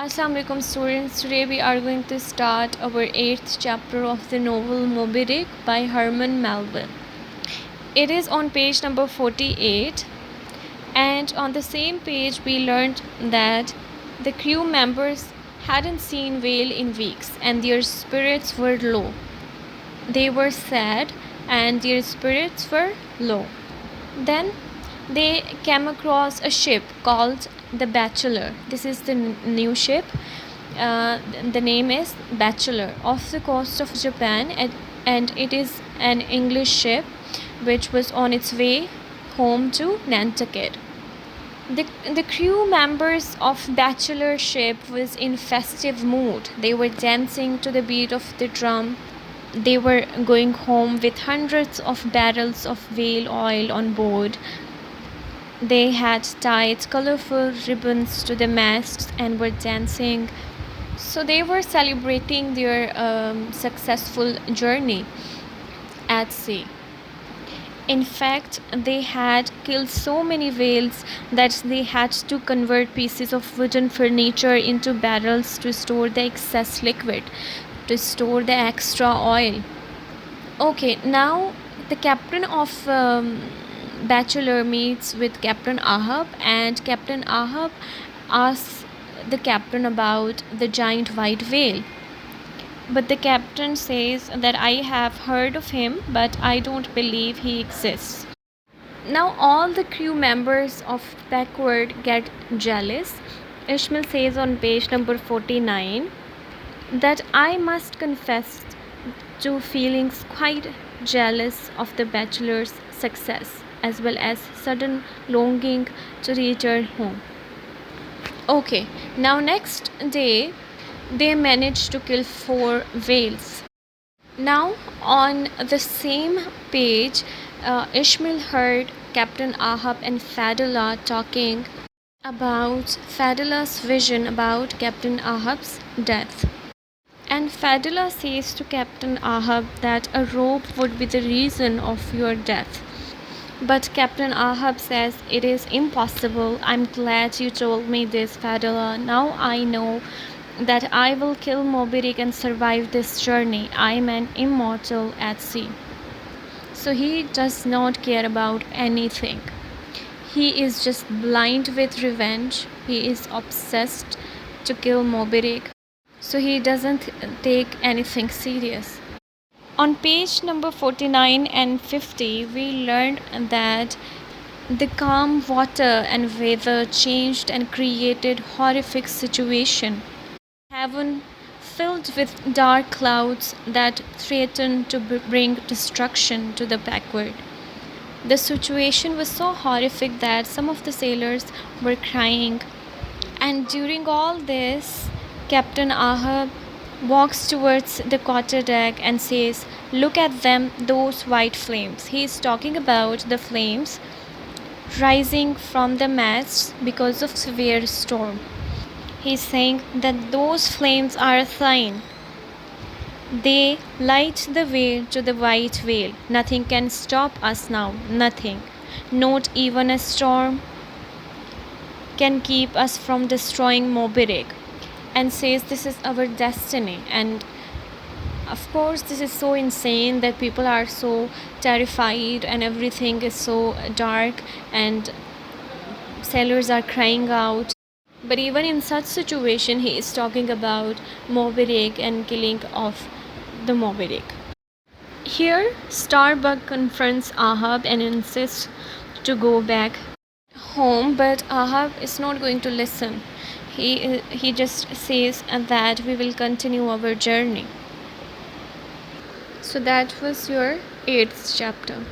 Assalamu alaikum students. Today we are going to start our 8th chapter of the novel Moby Dick by Herman Melville. It is on page number 48, and on the same page we learned that the crew members hadn't seen whale in weeks and their spirits were low. They were sad and their spirits were low. Then they came across a ship called the Bachelor. This is the new ship. The name is Bachelor, off the coast of Japan, and it is an English ship which was on its way home to Nantucket. The crew members of Bachelor ship was in festive mood. They were dancing to the beat of the drum. They were going home with hundreds of barrels of whale oil on board. They had tied colorful ribbons to the masts and were dancing. So they were celebrating their successful journey at sea. In fact, they had killed so many whales that they had to convert pieces of wooden furniture into barrels to store the excess liquid, to store the extra oil. Okay, now the captain of Bachelor meets with Captain Ahab, and Captain Ahab asks the captain about the giant white whale. But the captain says that I have heard of him, but I don't believe he exists. Now all the crew members of Backward get jealous. Ishmael says on page number 49 that I must confess to feelings quite jealous of the Bachelor's success, as well as sudden longing to return home. Okay, now next day they managed to kill 4 whales. Now on the same page, Ishmael heard Captain Ahab and Fadila talking about Fadila's vision about Captain Ahab's death. And Fadila says to Captain Ahab that a rope would be the reason of your death. But Captain Ahab says, it is impossible. I'm glad you told me this, Fadila. Now I know that I will kill Moby Dick and survive this journey. I am an immortal at sea. So he does not care about anything. He is just blind with revenge. He is obsessed to kill Moby Dick. So he doesn't take anything serious. On page number 49 and 50, we learned that the calm water and weather changed and created horrific situation. Heaven filled with dark clouds that threatened to bring destruction to the Backward. The situation was so horrific that some of the sailors were crying. And during all this, Captain Ahab walks towards the quarterdeck and says, look at them, those white flames. He is talking about the flames rising from the masts because of severe storm. He is saying that those flames are a sign. They light the way to the white whale. Nothing can stop us now. Nothing. Not even a storm can keep us from destroying Moby Dick. And says this is our destiny. And of course this is so insane that people are so terrified and everything is so dark and sailors are crying out. But even in such situation, he is talking about Moby Dick and killing of the Moby Dick. Here Starbuck confronts Ahab and insists to go back home, but Ahab is not going to listen. He just says that we will continue our journey. So that was your 8th chapter.